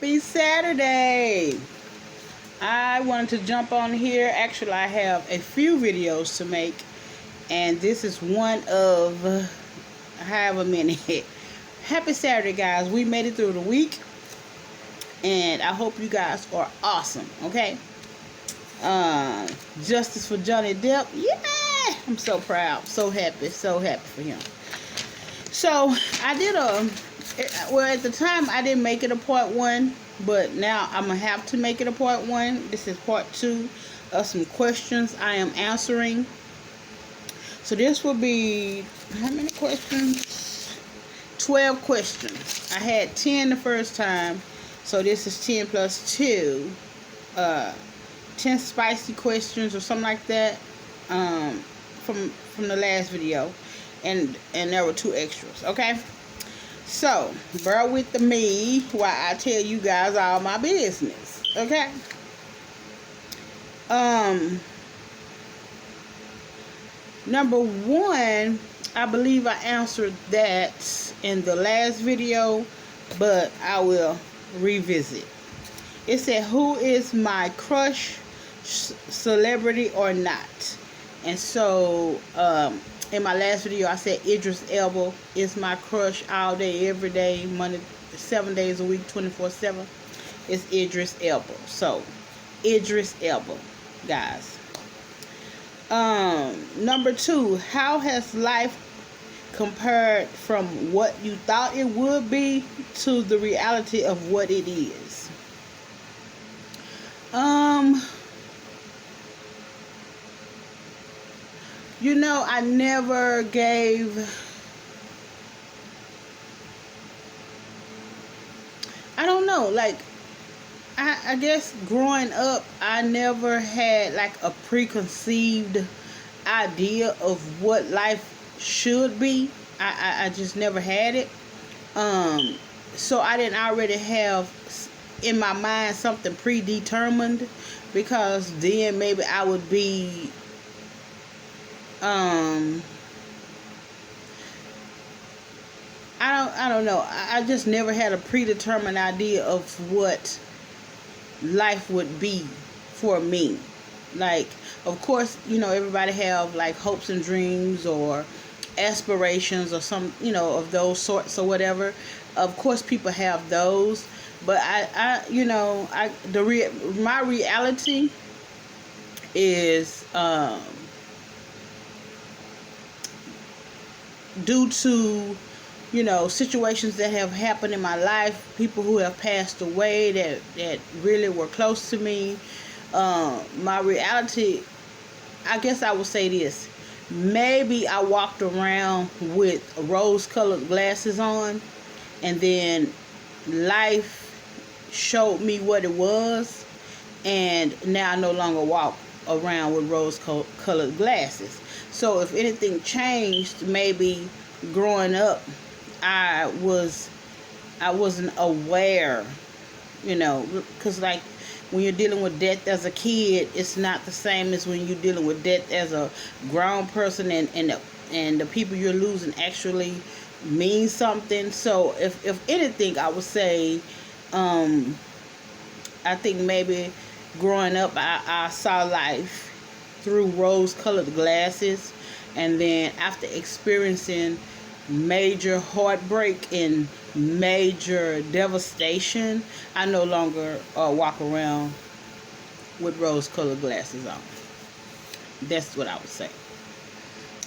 Happy Saturday! I wanted to jump on here. Actually, I have a few videos to make, and this is one of however many. Happy Saturday, guys. We made it through the week, and I hope you guys are awesome, okay? Justice for Johnny Depp. Yeah! I'm so proud. So happy for him. So, I did at the time, I didn't make it a part 1, but now I'm going to have to make it a part 1. This is part 2 of some questions I am answering. So, this will be, how many questions? 12 questions. I had 10 the first time, so this is 10 plus 2. 10 spicy questions or something like that from the last video. And there were 2 extras, okay? So, bear with me while I tell you guys all my business, okay? Number 1, I believe I answered that in the last video, but I will revisit. It said, who is my crush, celebrity or not? And so, in my last video, I said Idris Elba is my crush all day, every day, Monday, 7 days a week, 24/7. It's Idris Elba. So, Idris Elba, guys. Number 2, how has life compared from what you thought it would be to the reality of what it is? You know, I never gave, I don't know, like, I guess growing up, I never had, like, a preconceived idea of what life should be. I just never had it. So I didn't already have in my mind something predetermined, because then maybe I would be I don't know. I just never had a predetermined idea of what life would be for me. Like, of course, you know, everybody have like hopes and dreams or aspirations or some, you know, of those sorts or whatever. Of course, people have those, but my reality is due to, you know, situations that have happened in my life, people who have passed away that really were close to me. My reality, I guess I would say this. Maybe I walked around with rose-colored glasses on, and then life showed me what it was, and now I no longer walk around with rose-colored glasses. So if anything changed, maybe growing up, I wasn't aware, you know, because like when you're dealing with death as a kid, it's not the same as when you're dealing with death as a grown person, and the people you're losing actually mean something. So if anything, I would say, I think maybe growing up, I saw life through rose-colored glasses, and then after experiencing major heartbreak and major devastation, I no longer walk around with rose-colored glasses on. That's what I would say.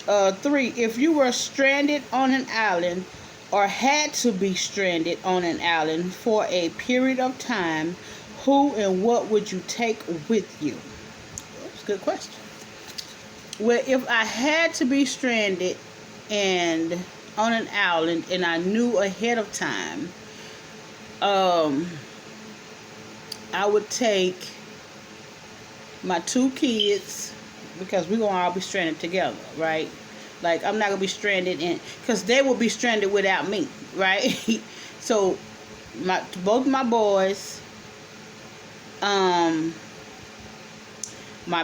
3, if you were stranded on an island or had to be stranded on an island for a period of time, who and what would you take with you? That's a good question. Well, if I had to be stranded and on an island and I knew ahead of time, I would take my 2 kids, because we're going to all be stranded together, right? Like, I'm not going to be stranded because they will be stranded without me, right? So, both my boys, my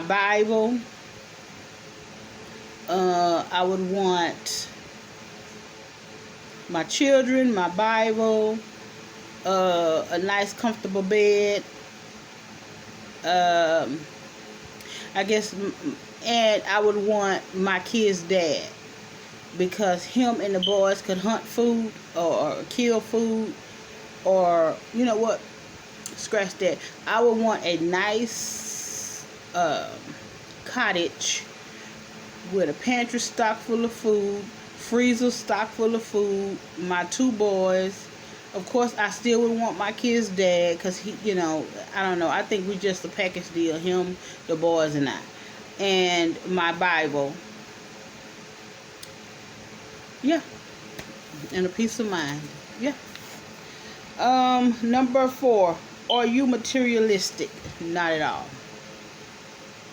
Bible, I would want my children, my Bible, a nice comfortable bed. Um, I guess, and I would want my kid's dad, because him and the boys could hunt food, or kill food, or you know what, scratch that. I would want a nice cottage with a pantry stock full of food, freezer stock full of food, my two boys. Of course, I still would want my kid's dad, because he, I don't know. I think we just a package deal, him, the boys, and I. And my Bible. Yeah. And a peace of mind. Yeah. Number 4. Are you materialistic? Not at all.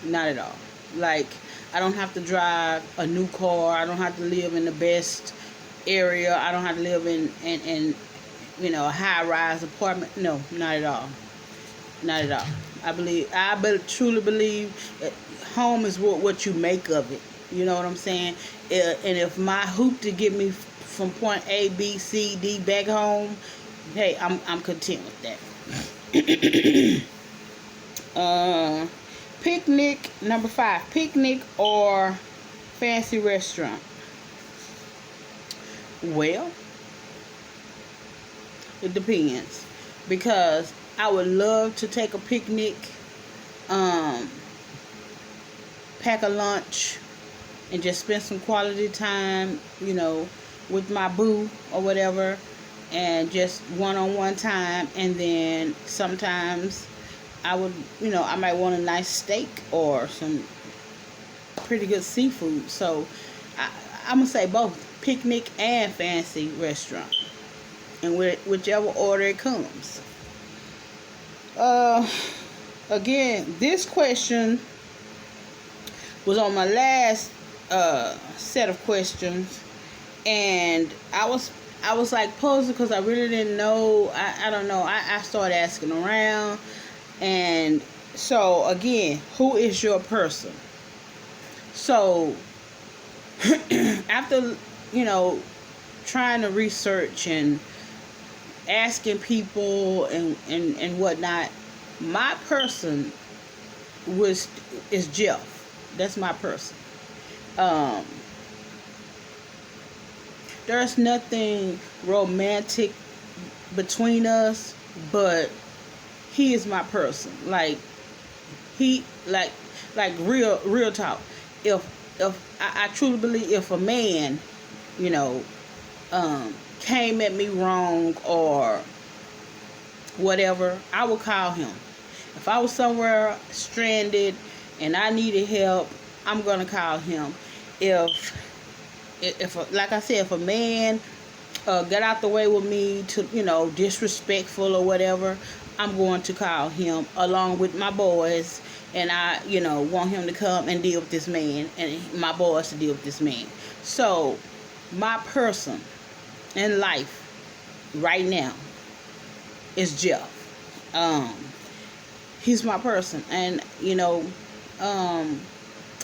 Not at all. Like, I don't have to drive a new car. I don't have to live in the best area. I don't have to live in a high-rise apartment. No, not at all. Not at all. I truly believe that home is what you make of it. You know what I'm saying? And if my hoop to get me from point A, B, C, D back home, hey, I'm content with that. Picnic, number 5. Picnic or fancy restaurant? Well, it depends, because I would love to take a picnic, pack a lunch, and just spend some quality time, with my boo or whatever, and just one-on-one time. And then sometimes I would, I might want a nice steak or some pretty good seafood. So I'm going to say both, picnic and fancy restaurant, and whichever order it comes. Again, this question was on my last set of questions, and I was like puzzled, because I really didn't know. I don't know. I started asking around, and so again, who is your person? So after trying to research and asking people and whatnot, my person is Jeff. That's my person. There's nothing romantic between us, but he is my person. Like, he like real talk. If I truly believe, if a man, came at me wrong or whatever, I would call him. If I was somewhere stranded and I needed help, I'm gonna call him. If like I said, if a man got out the way with me to, disrespectful or whatever, I'm going to call him along with my boys, and I, want him to come and deal with this man, and my boys to deal with this man. So my person in life right now is Jeff. He's my person. And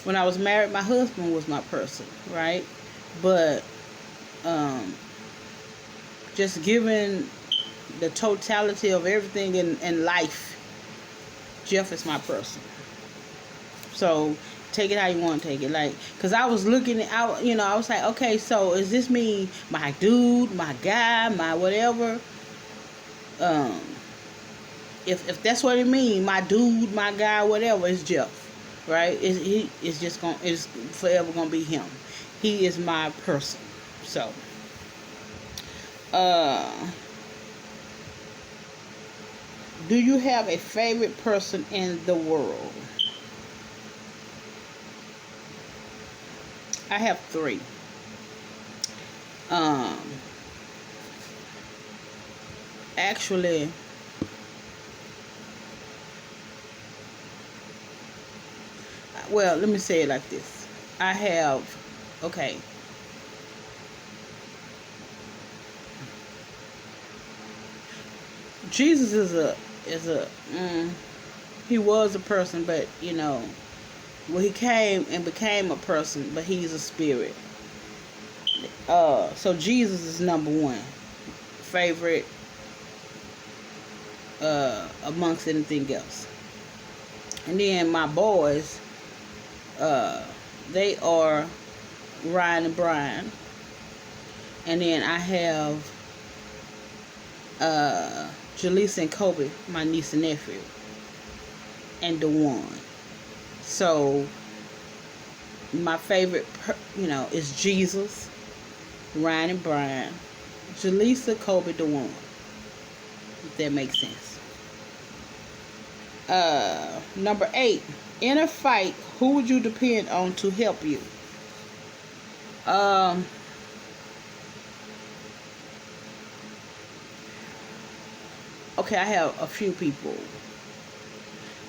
when I was married, my husband was my person, right? But just given the totality of everything in life, Jeff is my person. So take it how you want to take it. Like, because I was looking out, I was like, okay, so is this me, my dude, my guy, my whatever? If that's what it means, my dude, my guy, whatever, it's Jeff, right? It's forever gonna be him. He is my person. So, do you have a favorite person in the world? I have 3. Actually, well, let me say it like this. I have, okay. Jesus he was a person, but well, he came and became a person, but he's a spirit. So Jesus is number 1 favorite amongst anything else. And then my boys, they are Ryan and Brian. And then I have Jaleesa and Kobe, my niece and nephew, and DeJuan. So my favorite, is Jesus, Ryan and Brian, Jaleesa, Kobe, DeJuan. If that makes sense. Number 8, in a fight, who would you depend on to help you? Okay, I have a few people.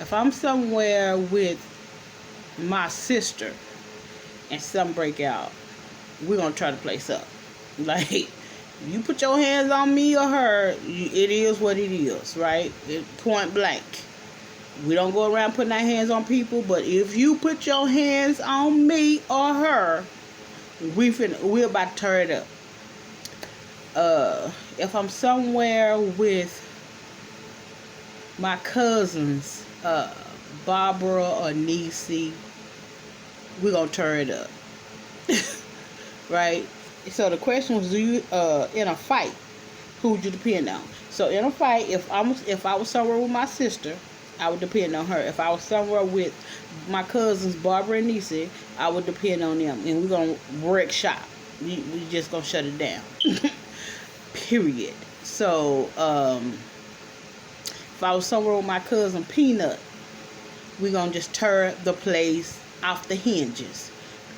If I'm somewhere with my sister and something break out, we're gonna try to place up. Like, you put your hands on me or her, it is what it is, right? Point blank. We don't go around putting our hands on people, but if you put your hands on me or her, we're about to tear it up. If I'm somewhere with my cousins, Barbara or Niecy, we're gonna tear it up. Right? So the question was, do you in a fight, who would you depend on? So in a fight, if I was somewhere with my sister, I would depend on her. If I was somewhere with my cousins Barbara and Niecy, I would depend on them, and we're gonna wreck shop. We just gonna shut it down. Period. So if I was somewhere with my cousin Peanut, we're gonna just tear the place off the hinges.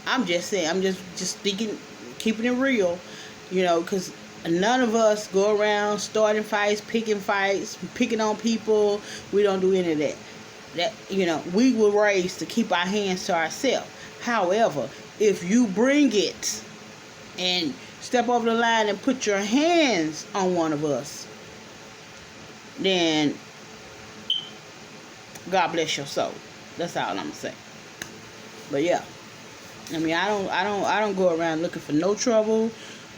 I'm just saying, I'm just thinking, keeping it real, because none of us go around starting fights, picking on people. We don't do any of that. We were raised to keep our hands to ourselves. However, if you bring it and step over the line and put your hands on one of us, then God bless your soul. That's all I'm gonna say. But yeah, I mean, I don't go around looking for no trouble.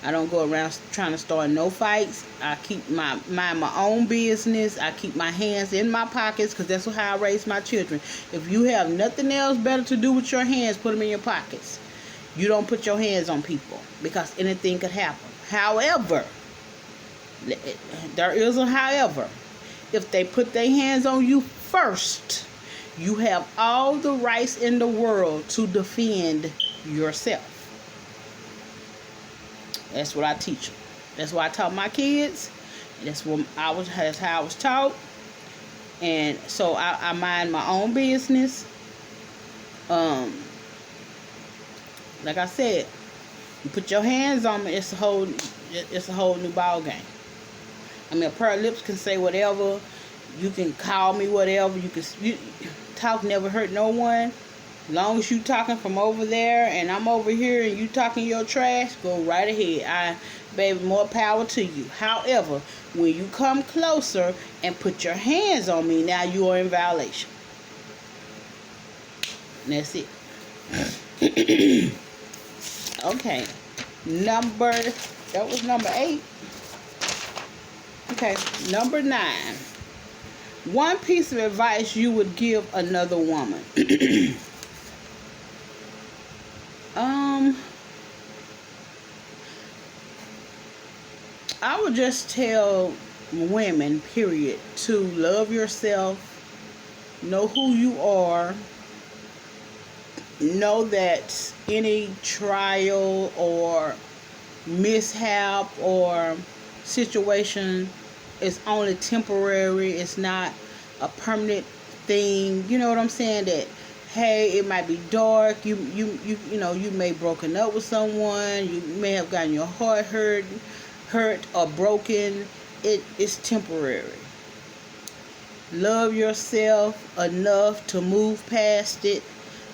I don't go around trying to start no fights. I keep mind my own business. I keep my hands in my pockets, because that's how I raise my children. If you have nothing else better to do with your hands, put them in your pockets. You don't put your hands on people, because anything could happen. However, there is a however. If they put their hands on you first, you have all the rights in the world to defend yourself. That's what I teach them. That's what I taught my kids. That's how I was taught. And so I mind my own business. Like I said, you put your hands on me, it's a whole new ball game. I mean, a pair of lips can say whatever. You can call me whatever. Talk never hurt no one. Long as you talking from over there and I'm over here and you talking your trash, go right ahead. Baby, more power to you. However, when you come closer and put your hands on me, now you are in violation. And that's it. Okay. That was number 8. Okay, number 9. One piece of advice you would give another woman. I would just tell women, period, to love yourself, know who you are, know that any trial or mishap or situation is only temporary. It's not a permanent thing. You know what I'm saying? That, hey, it might be dark. You may broken up with someone. You may have gotten your heart hurt or broken. It's temporary. Love yourself enough to move past it.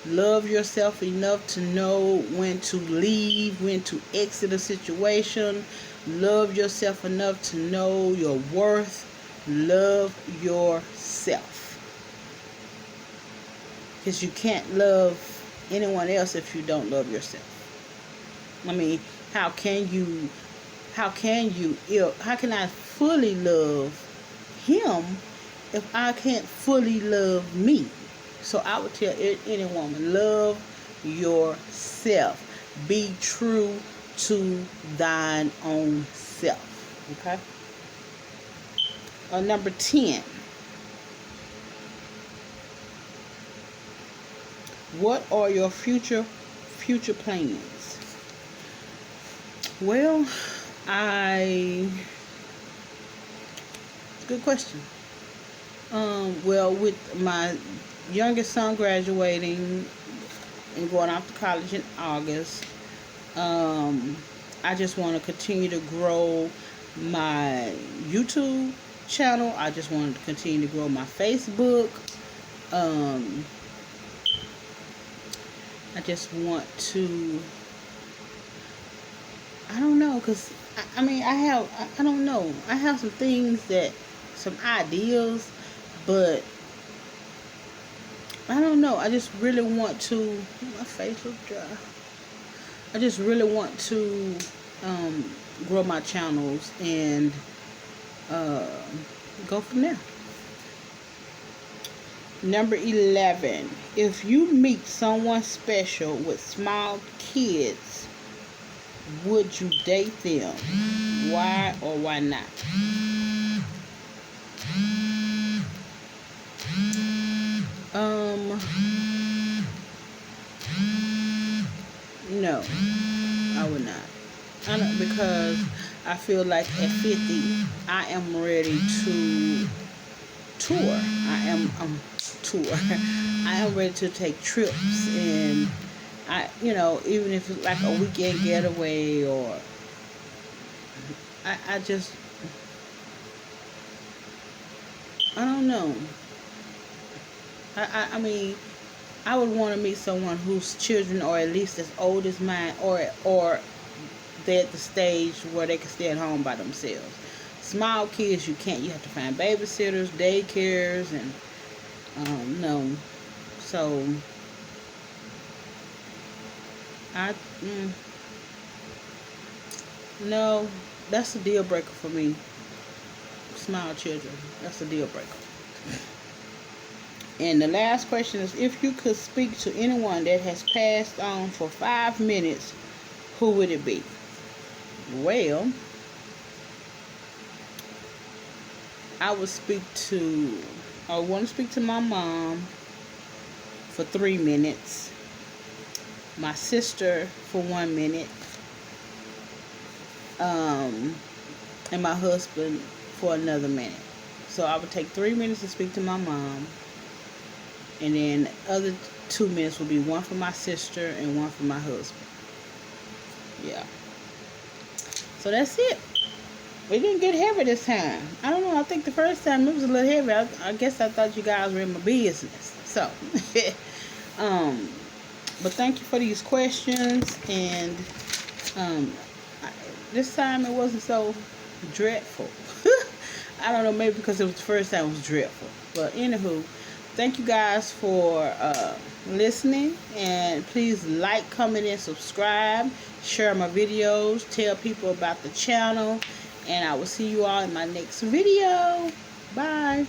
Love yourself enough to know when to leave, when to exit a situation. Love yourself enough to know your worth. Love yourself. Because you can't love anyone else if you don't love yourself. I mean, how can I fully love him if I can't fully love me? So I would tell any woman, love yourself. Be true to thine own self. Okay? Number 10. What are your future plans? Well, good question. Well, with my youngest son graduating and going off to college in August, I just want to continue to grow my YouTube channel. I just want to continue to grow my Facebook. I just want to, I don't know, because I don't know. I have some things some ideas, but I don't know. I just really want to, my face was dry. I just really want to grow my channels and go from there. Number 11. If you meet someone special with small kids, would you date them? Why or why not? No, I would not. Because I feel like at 50, I am ready to tour. I am ready to take trips, and even if it's like a weekend getaway, or I don't know. I would want to meet someone whose children are at least as old as mine, or they're at the stage where they can stay at home by themselves. Small kids, you have to find babysitters, daycares, and no. So no, that's a deal breaker for me. Small children, that's a deal breaker. And the last question is, if you could speak to anyone that has passed on for 5 minutes, who would it be? Well, I want to speak to my mom for 3 minutes, my sister for 1 minute, and my husband for another minute. So I would take 3 minutes to speak to my mom, and then other 2 minutes would be one for my sister and one for my husband. Yeah. So that's it. We didn't get heavy this time. I don't know. I think the first time it was a little heavy. I guess I thought you guys were in my business. So, but thank you for these questions. And this time it wasn't so dreadful. I don't know. Maybe because it was the first time it was dreadful. But anywho, thank you guys for listening. And please like, comment, and subscribe. Share my videos. Tell people about the channel. And I will see you all in my next video. Bye.